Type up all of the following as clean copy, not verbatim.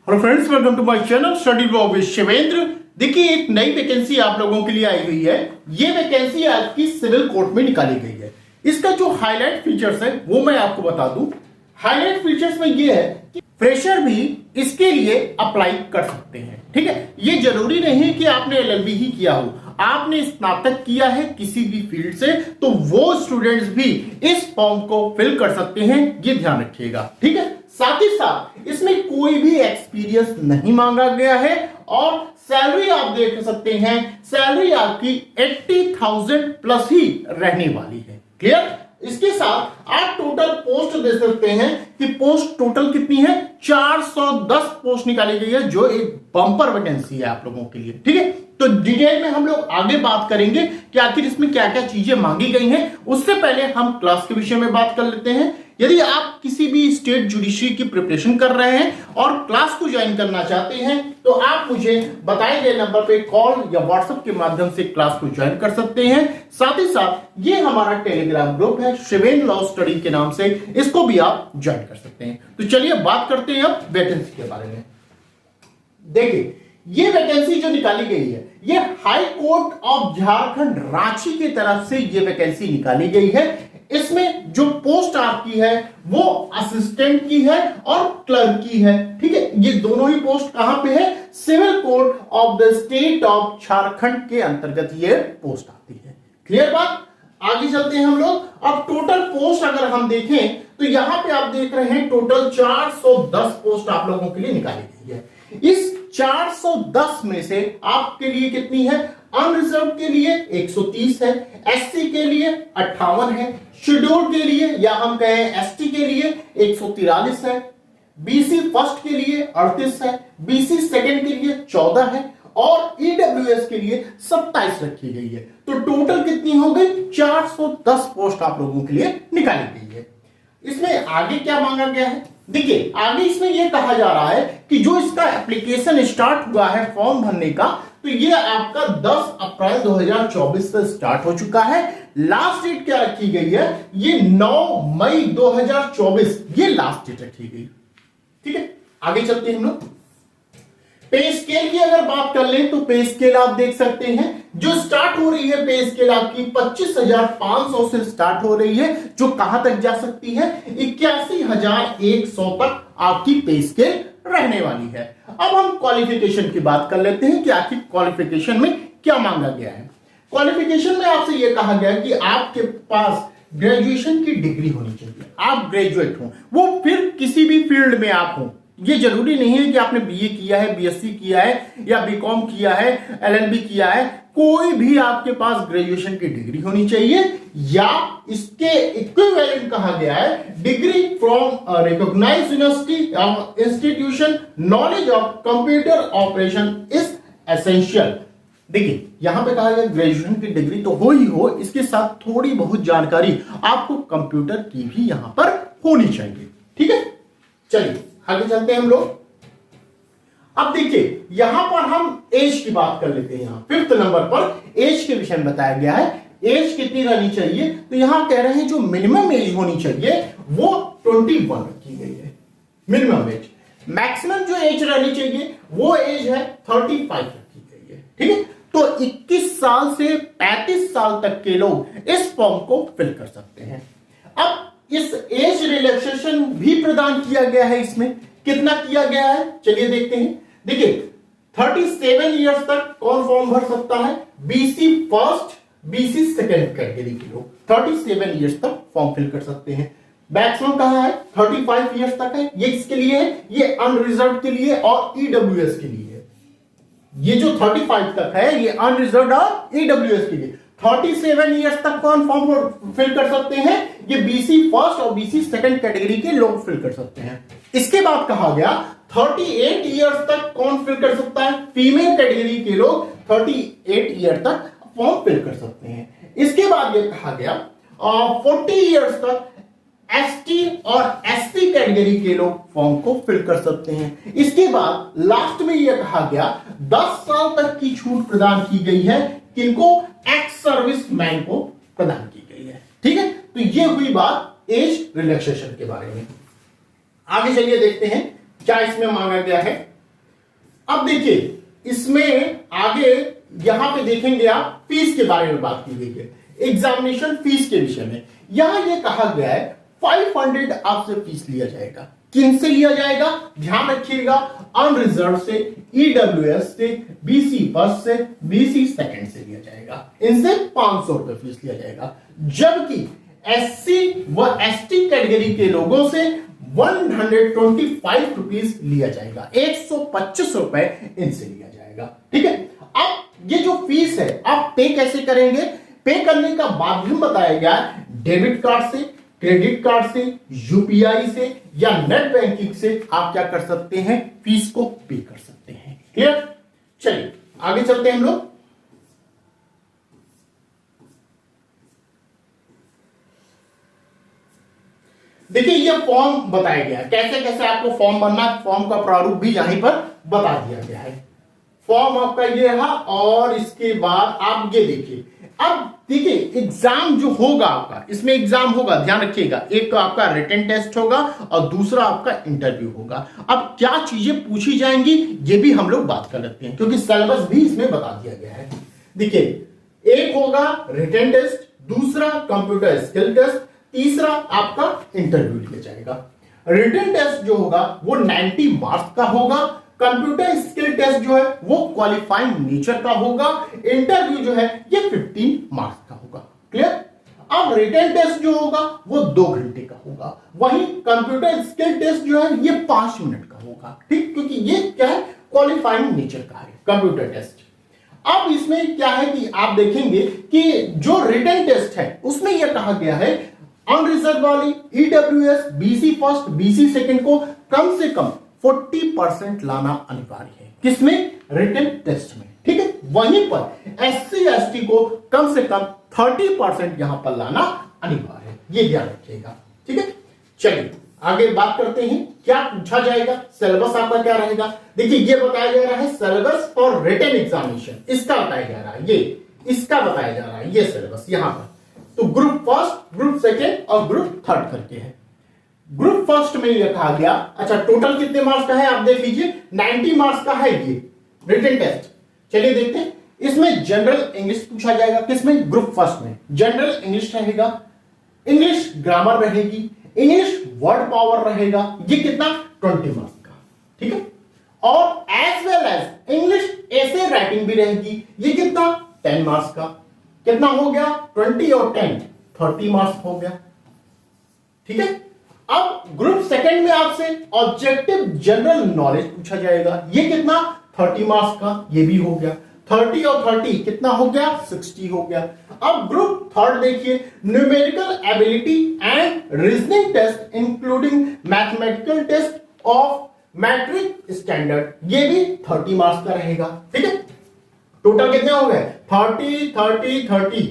Hello friends, welcome to my channel study blog with Shivendra. देखिए, एक नई वैकेंसी आप लोगों के लिए आई हुई है। ये वैकेंसी आपकी सिविल कोर्ट में निकाली गई है। इसका जो हाईलाइट फीचर्स है वो मैं आपको बता दूं। हाईलाइट फीचर्स में ये है कि फ्रेशर भी इसके लिए अप्लाई कर सकते हैं। ठीक है, ये जरूरी नहीं है कि आपने एलएलबी ही किया हो। आपने स्नातक किया है किसी भी फील्ड से तो वो स्टूडेंट्स भी इस फॉर्म को फिल कर सकते हैं, ये ध्यान रखिएगा। ठीक है, साथ ही साथ इसमें कोई भी एक्सपीरियंस नहीं मांगा गया है और सैलरी आप देख सकते हैं, सैलरी आपकी 80,000 प्लस ही रहने वाली है। क्लियर? इसके साथ आप टोटल पोस्ट दे सकते हैं कि पोस्ट टोटल कितनी है, 410 पोस्ट निकाली गई है, जो एक बम्पर वैकेंसी है आप लोगों के लिए। ठीक है, तो डिटेल में हम लोग आगे बात करेंगे कि आखिर इसमें क्या क्या चीजें मांगी गई हैं। उससे पहले हम क्लास के विषय में बात कर लेते हैं। यदि आप किसी भी स्टेट जुडिशरी की प्रिपरेशन कर रहे हैं और क्लास को ज्वाइन करना चाहते हैं तो आप मुझे बताए गए नंबर पे कॉल या व्हाट्सएप के माध्यम से क्लास को ज्वाइन कर सकते हैं। साथ ही साथ ये हमारा टेलीग्राम ग्रुप है शिवेंद्र लॉ स्टडी के नाम से, इसको भी आप ज्वाइन कर सकते हैं। तो चलिए बात करते हैं अब वैकेंसी के बारे में। देखिए, ये वैकेंसी जो निकाली गई है ये high court of Jharkhand Ranchi की तरफ से ये वैकेंसी निकाली गई है। इसमें जो पोस्ट आपकी है वो असिस्टेंट की है और क्लर्क की है। ठीक है, ये दोनों ही पोस्ट कहां पे है, civil court of the state of Jharkhand के अंतर्गत ये पोस्ट आती है। क्लियर बात? आगे चलते हैं हम लोग। अब टोटल पोस्ट अगर हम देखें तो यहां पे आप देख रहे हैं टोटल 410 पोस्ट आप लोगों के लिए निकाली गई है। इस 410 में से आपके लिए कितनी है, अनरिजर्व के लिए 130 है, एससी के लिए 58 है, शेड्यूल के लिए या हम कहें एसटी के लिए 143 है, बीसी फर्स्ट के लिए 38 है, बीसी सेकंड के लिए 14 है और ईडब्ल्यूएस के लिए 27 रखी गई है। तो टोटल कितनी हो गई, 410 पोस्ट आप लोगों के लिए निकाली गई है। इसमें आगे क्या मांगा गया है, देखिए आगे इसमें यह कहा जा रहा है कि जो इसका एप्लीकेशन स्टार्ट हुआ है फॉर्म भरने का, तो ये आपका 10 अप्रैल 2024 से स्टार्ट हो चुका है। लास्ट डेट क्या रखी गई है, ये 9 मई 2024 ये लास्ट डेट रखी गई। ठीक है, आगे चलते हैं हम लोग। पे स्केल की अगर बात कर लें तो पे स्केल आप देख सकते हैं जो स्टार्ट हो रही है, पे स्केल आपकी 25,500 से स्टार्ट हो रही है, जो कहां तक जा सकती है, 81,100 तक आपकी पे स्केल रहने वाली है। अब हम क्वालिफिकेशन की बात कर लेते हैं कि आखिर क्वालिफिकेशन में क्या मांगा गया है। क्वालिफिकेशन में आपसे यह कहा गया कि आपके पास ग्रेजुएशन की डिग्री होनी चाहिए, आप ग्रेजुएट हो, वो फिर किसी भी फील्ड में आप हो। ये जरूरी नहीं है कि आपने बीए किया है, बीएससी किया है या बीकॉम किया है, एलएलबी किया है, कोई भी आपके पास ग्रेजुएशन की डिग्री होनी चाहिए या इसके इक्विवेलेंट कहा गया है degree from recognised university institution, knowledge of computer operation is essential. देखिए यहां पे कहा गया ग्रेजुएशन की डिग्री तो हो ही हो, इसके साथ थोड़ी बहुत जानकारी आपको कंप्यूटर की भी यहां पर होनी चाहिए। ठीक है, चलिए आगे चलते हैं हम लोग। अब देखिए यहां पर हम एज की बात कर लेते हैं। यहां 5th नंबर पर एज के विषय में बताया गया है, एज कितनी रहनी चाहिए, तो यहां कह रहे हैं जो मिनिमम एज होनी चाहिए वो 21 रखी गई है मिनिमम एज। मैक्सिमम जो एज रहनी चाहिए वो एज है 35 रखी गई है। ठीक है, तो 21 साल से 35 साल तक के लोग इस फॉर्म को फिल कर सकते हैं। अब इस एज रिलैक्सेशन भी प्रदान किया गया है। इसमें कितना किया गया है, चलिए देखते हैं। देखिए 37 इयर्स तक कौन फॉर्म भर सकता है, BC first BC second category के लोग 37 इयर्स तक फॉर्म फिल कर सकते हैं। मैक्सिमम कहां है, 35 इयर्स तक है। ये किसके लिए है, ये अनरिजर्व के लिए और ईडब्ल्यूएस के लिए है। ये जो 35 तक है ये अनरिजर्व और ईडब्ल्यूएस के लिए। 37 इयर्स तक कौन फॉर्म फिल कर सकते हैं, ये बीसी फर्स्ट और बीसी सेकंड कैटेगरी के लोग फिल कर सकते हैं। इसके बाद कहा गया 38 इयर्स तक कौन फिल कर सकता है, फीमेल कैटेगरी के लोग 38 ईयर तक फॉर्म फिल कर सकते हैं। इसके बाद ये कहा गया 40 इयर्स तक एसटी और एससी कैटेगरी के लोग फॉर्म को फिल कर सकते हैं। इसके बाद लास्ट में यह कहा गया 10 साल तक की छूट प्रदान की गई है, किनको, एक्स सर्विस मैन को प्रदान की गई है। ठीक है, तो यह हुई बात एज रिलैक्सेशन के बारे में। आगे चलिए देखते हैं क्या इसमें मांगा गया है। अब देखिए इसमें आगे यहां पे देखेंगे आप फीस के बारे में बात की गई है, एग्जामिनेशन फीस के विषय में। यहां ये कहा गया है 500 आपसे फीस लिया जाएगा। किन से लिया जाएगा, ध्यान रखिएगा, अनरिजर्व से, ईडब्ल्यूएस से, बीसी फर्स्ट से, बीसी सेकंड से लिया जाएगा। इनसे 500 रुपए फीस लिया जाएगा। जबकि एससी व एसटी कैटेगरी के लोगों से 125 रुपीज लिया जाएगा, 125 रुपए इनसे लिया जाएगा। ठीक है, अब ये जो फीस है आप पे कैसे करेंगे, पे करने का माध्यम बताया गया डेबिट कार्ड से, क्रेडिट कार्ड से, यूपीआई से या नेट बैंकिंग से आप क्या कर सकते हैं, फीस को पे कर सकते हैं। क्लियर, चलिए आगे चलते हैं हम लोग। देखिए ये फॉर्म बताया गया है, कैसे कैसे आपको फॉर्म बनना, फॉर्म का प्रारूप भी यहीं पर बता दिया गया है। फॉर्म आपका ये रहा और इसके बाद आप ये देखिए, अब देखिए एग्जाम जो होगा आपका, इसमें एग्जाम होगा, ध्यान रखिएगा, एक तो आपका रिटन टेस्ट होगा और दूसरा आपका इंटरव्यू होगा। अब क्या चीजें पूछी जाएंगी ये भी हम लोग बात कर लेते हैं, क्योंकि सिलेबस भी इसमें बता दिया गया है। देखिए एक होगा रिटन टेस्ट, दूसरा कंप्यूटर स्किल टेस्ट, तीसरा आपका इंटरव्यू लिया जाएगा। रिटन टेस्ट जो होगा वो 90 मार्क्स का होगा, कंप्यूटर स्किल टेस्ट जो है वो क्वालिफाइंग नेचर का होगा, इंटरव्यू जो है ये 15 मार्क्स का होगा। क्लियर, अब रिटन टेस्ट जो होगा वो 2 घंटे का होगा, वहीं कंप्यूटर स्किल टेस्ट जो है ये 5 मिनट का होगा। ठीक, क्योंकि ये क्या है, क्वालिफाइंग नेचर का है कंप्यूटर टेस्ट। अब इसमें क्या है कि आप देखेंगे कि जो रिटन टेस्ट है उसमें यह कहा गया है अनरिजर्व वाली EWS, BC first, BC second को कम से कम 40% लाना अनिवार्य है। किसमें, रिटन टेस्ट में। ठीक है, वहीं पर एससी एसटी को कम से कम 30% यहां पर लाना अनिवार्य है, ये ध्यान रखिएगा। ठीक है, चलिए आगे बात करते हैं क्या पूछा जाएगा, सिलेबस आपका क्या रहेगा। देखिए ये बताया जा रहा है सिलेबस फॉर रिटन एग्जामिनेशन, इसका बताया जा रहा है, ये इसका बताया जा रहा है, ये सिलेबस यहां पर। तो ग्रुप फर्स्ट, ग्रुप सेकेंड और ग्रुप थर्ड करके है। ग्रुप फर्स्ट में यह कहा गया, अच्छा टोटल कितने मार्क्स का है आप देख लीजिए, 90 मार्क्स का है ये रिटन टेस्ट। चलिए देखते हैं, इसमें जनरल इंग्लिश पूछा जाएगा। किसमें, ग्रुप फर्स्ट में जनरल इंग्लिश रहेगा, इंग्लिश ग्रामर रहेगी, इंग्लिश वर्ड पावर रहेगा, ये कितना 20 मार्क्स का। ठीक है, और एज वेल एज इंग्लिश ऐसे राइटिंग भी रहेगी, ये कितना 10 मार्क्स का। कितना हो गया, 20 और 10 30 मार्क्स हो गया। ठीक है, अब ग्रुप सेकंड में आपसे ऑब्जेक्टिव जनरल नॉलेज पूछा जाएगा, ये कितना 30 मार्क्स का, ये भी हो गया। 30 और 30 कितना हो गया, 60 हो गया। अब ग्रुप थर्ड देखिए, numerical ability and reasoning test including mathematical test of matric standard, ये भी 30 मार्क्स का रहेगा। ठीक है, टोटल कितने हो गए, 30 30 30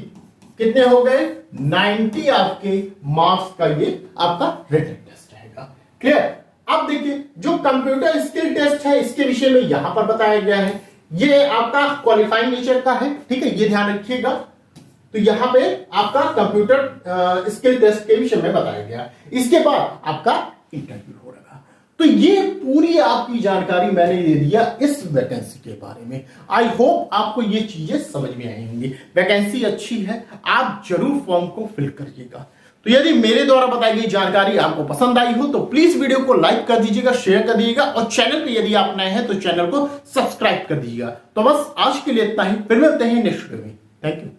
कितने हो गए, 90 आपके मार्क्स का ये आपका रिटन टेस्ट रहेगा। क्लियर, अब देखिए जो कंप्यूटर स्किल टेस्ट है इसके विषय में यहां पर बताया गया है, ये आपका क्वालिफाइंग नेचर का है। ठीक है, ये ध्यान रखिएगा। तो यहां पे आपका कंप्यूटर स्किल टेस्ट के विषय में बताया गया, इसके बाद आपका इंटरव्यू हो रहा। तो ये पूरी आपकी जानकारी मैंने दे दिया इस वैकेंसी के बारे में। आई होप आपको ये चीजें समझ में आई होंगी। वैकेंसी अच्छी है, आप जरूर फॉर्म को फिल करिएगा। तो यदि मेरे द्वारा बताई गई जानकारी आपको पसंद आई हो तो प्लीज वीडियो को लाइक कर दीजिएगा, शेयर कर दीजिएगा और चैनल पे यदि आप नए हैं तो चैनल को सब्सक्राइब कर दीजिएगा। तो बस आज के लिए इतना ही, फिर मिलते हैं नेक्स्ट वीडियो में। Thank you.